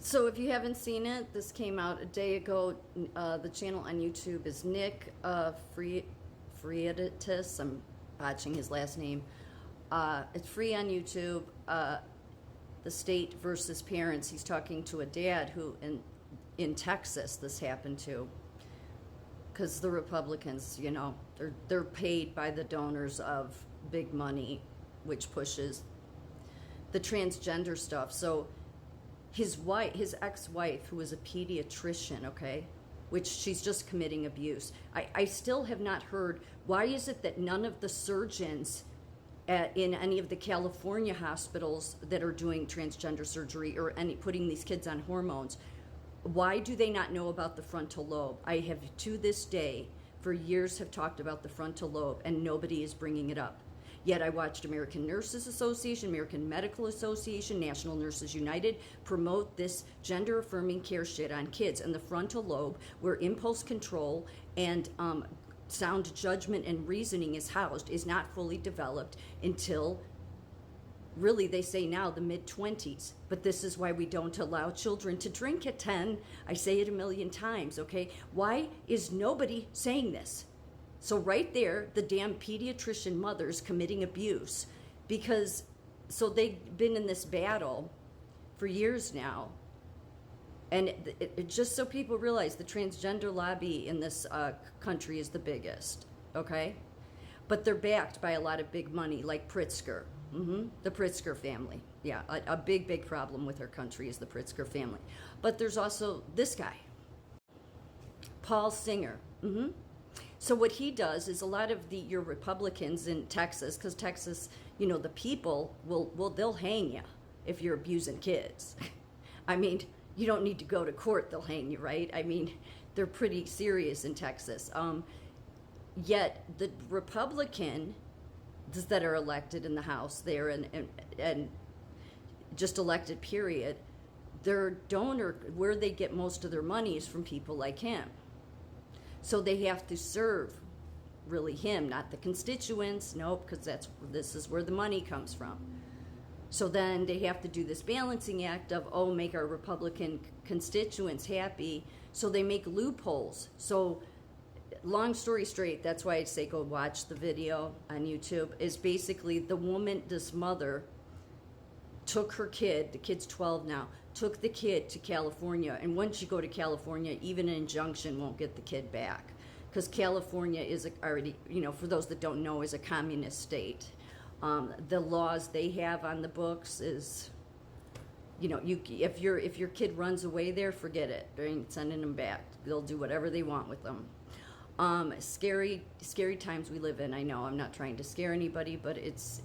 So if you haven't seen it, this came out a day ago. The channel on YouTube is Nick Freitas. I'm botching his last name. It's free on YouTube. The state versus parents. He's talking to a dad who in Texas this happened to, because the Republicans, they're paid by the donors of big money, which pushes the transgender stuff. So his ex-wife, who is a pediatrician, okay, which she's just committing abuse. I still have not heard, why is it that none of the surgeons in any of the California hospitals that are doing transgender surgery or putting these kids on hormones, why do they not know about the frontal lobe? I have, to this day, for years have talked about the frontal lobe, and nobody is bringing it up. Yet I watched American Nurses Association, American Medical Association, National Nurses United promote this gender-affirming care shit on kids. And the frontal lobe, where impulse control and sound judgment and reasoning is housed, is not fully developed until, really, they say now, the mid-20s. But this is why we don't allow children to drink at 10. I say it a million times, okay? Why is nobody saying this? So right there, the damn pediatrician mothers committing abuse, because so they've been in this battle for years now. And it just so people realize, the transgender lobby in this country is the biggest, okay? But they're backed by a lot of big money, like Pritzker. The Pritzker family. Yeah, a big problem with our country is the Pritzker family. But there's also this guy, Paul Singer. So what he does is, a lot of your Republicans in Texas, because Texas, the people they'll hang you if you're abusing kids. I mean, you don't need to go to court, they'll hang you, right? I mean, they're pretty serious in Texas. Yet the Republican that are elected in the House there and just elected, period, their donor, where they get most of their money, is from people like him. So they have to serve, really, him, not the constituents. Nope, because this is where the money comes from. So then they have to do this balancing act of, make our Republican constituents happy. So they make loopholes. So long story straight, that's why I say go watch the video on YouTube, is basically this mother took her kid, the kid's 12 now, took the kid to California. And once you go to California, even an injunction won't get the kid back. Because California is already, for those that don't know, is a communist state. The laws they have on the books is, if your kid runs away there, forget it. They ain't sending them back. They'll do whatever they want with them. Scary times we live in. I know I'm not trying to scare anybody, but it's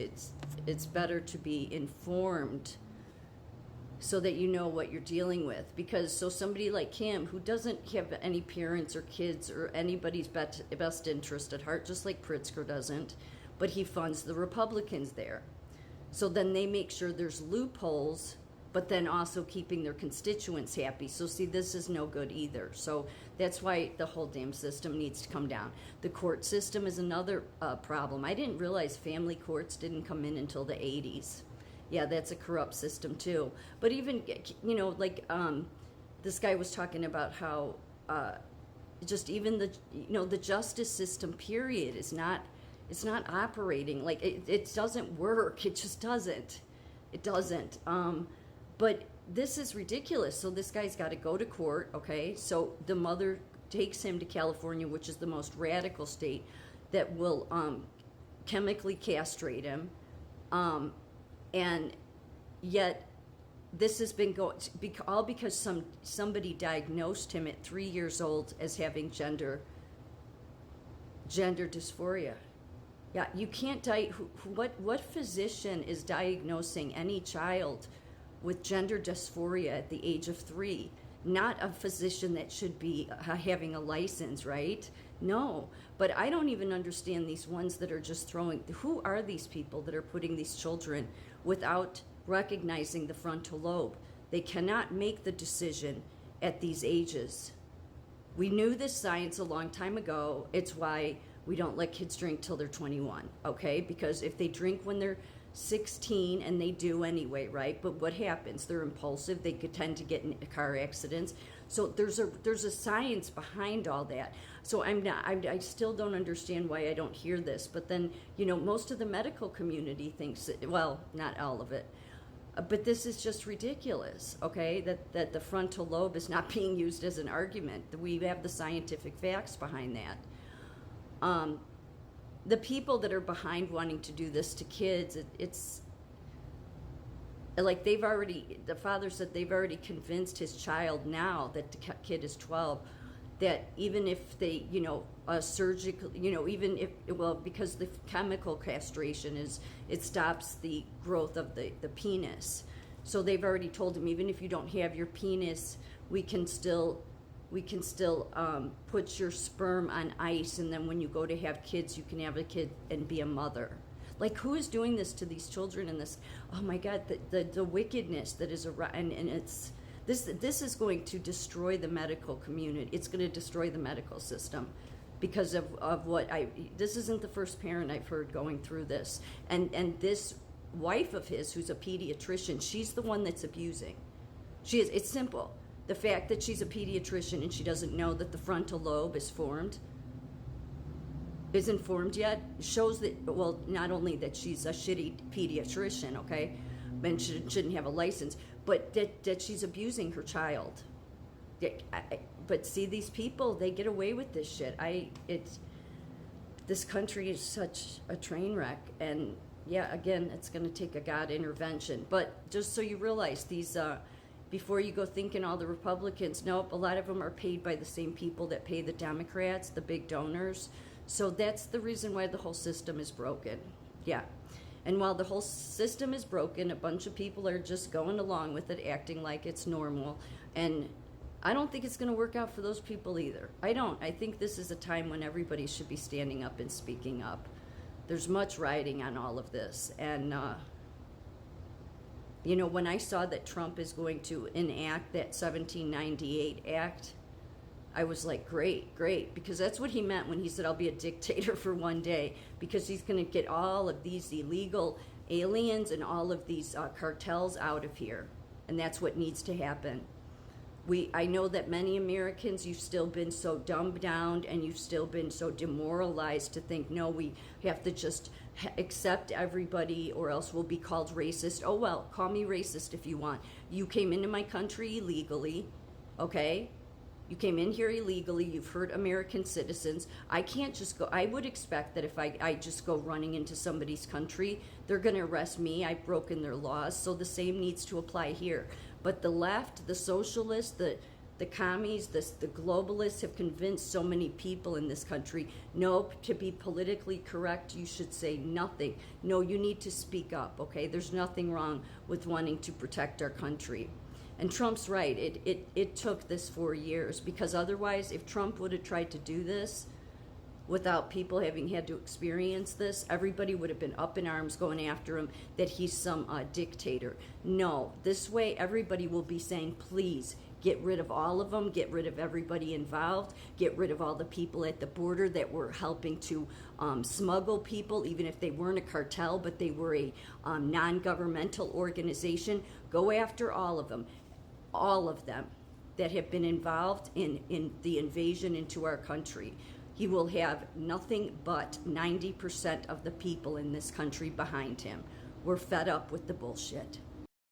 better to be informed so that you know what you're dealing with. Because somebody like him, who doesn't have any parents or kids or anybody's best interest at heart, just like Pritzker doesn't, but he funds the Republicans there. So then they make sure there's loopholes, but then also keeping their constituents happy. So see, this is no good either. So that's why the whole damn system needs to come down. The court system is another problem. I didn't realize family courts didn't come in until the 80s. Yeah, that's a corrupt system too. But even, this guy was talking about how just even the justice system, period, it's not operating. Like, it doesn't work. It just doesn't. It doesn't. But this is ridiculous. So this guy's got to go to court, okay? So the mother takes him to California, which is the most radical state that will chemically castrate him. And yet this has been all because somebody diagnosed him at 3 years old as having gender dysphoria. Yeah, you can't what physician is diagnosing any child with gender dysphoria at the age of 3? Not a physician that should be having a license, right? No, but I don't even understand these ones that are just who are these people that are putting these children without recognizing the frontal lobe? They cannot make the decision at these ages. We knew this science a long time ago. It's why we don't let kids drink till they're 21, okay? Because if they drink when they're 16, and they do anyway, right? But what happens? They're impulsive. They could tend to get in car accidents. So there's a science behind all that. So I still don't understand why I don't hear this. But then, most of the medical community thinks, well, not all of it, but this is just ridiculous, okay? That the frontal lobe is not being used as an argument. We have the scientific facts behind that. The people that are behind wanting to do this to kids, it's like the father said they've already convinced his child now that the kid is 12, that even if they, surgical, even if, well, because the chemical castration it stops the growth of the penis. So they've already told him, even if you don't have your penis, we can still put your sperm on ice, and then when you go to have kids, you can have a kid and be a mother. Like, who is doing this to these children? And this, oh my God, the wickedness that is around, and it's this is going to destroy the medical community. It's going to destroy the medical system because of what this isn't the first parent I've heard going through this, and this wife of his, who's a pediatrician, she's the one that's abusing. It's simple. The fact that she's a pediatrician and she doesn't know that the frontal lobe isn't formed yet shows that, well, not only that she's a shitty pediatrician, okay, and shouldn't have a license, but that she's abusing her child. But see, these people, they get away with this shit. This country is such a train wreck, and yeah, again, it's going to take a God intervention. But just so you realize, these before you go thinking all the Republicans, nope, a lot of them are paid by the same people that pay the Democrats, the big donors. So that's the reason why the whole system is broken. Yeah. And while the whole system is broken, a bunch of people are just going along with it, acting like it's normal. And I don't think it's going to work out for those people either. I don't. I think this is a time when everybody should be standing up and speaking up. There's much riding on all of this. And, when I saw that Trump is going to enact that 1798 Act, I was like, great, because that's what he meant when he said, I'll be a dictator for one day, because he's going to get all of these illegal aliens and all of these cartels out of here, and that's what needs to happen. I know that many Americans, you've still been so dumbed down and you've still been so demoralized to think, no, we have to just accept everybody or else we'll be called racist. Oh, well, call me racist if you want. You came into my country illegally, okay? You came in here illegally. You've hurt American citizens. I can't just go. I would expect that if I just go running into somebody's country, they're going to arrest me. I've broken their laws. So the same needs to apply here. But the left, the socialists, the commies, the globalists have convinced so many people in this country, no, to be politically correct, you should say nothing. No, you need to speak up, okay? There's nothing wrong with wanting to protect our country. And Trump's right. It took this 4 years, because otherwise, if Trump would have tried to do this without people having had to experience this, everybody would have been up in arms going after him, that he's some dictator. No, this way everybody will be saying, please, get rid of all of them, get rid of everybody involved, get rid of all the people at the border that were helping to smuggle people, even if they weren't a cartel, but they were a non-governmental organization. Go after all of them that have been involved in the invasion into our country. He will have nothing but 90% of the people in this country behind him. We're fed up with the bullshit.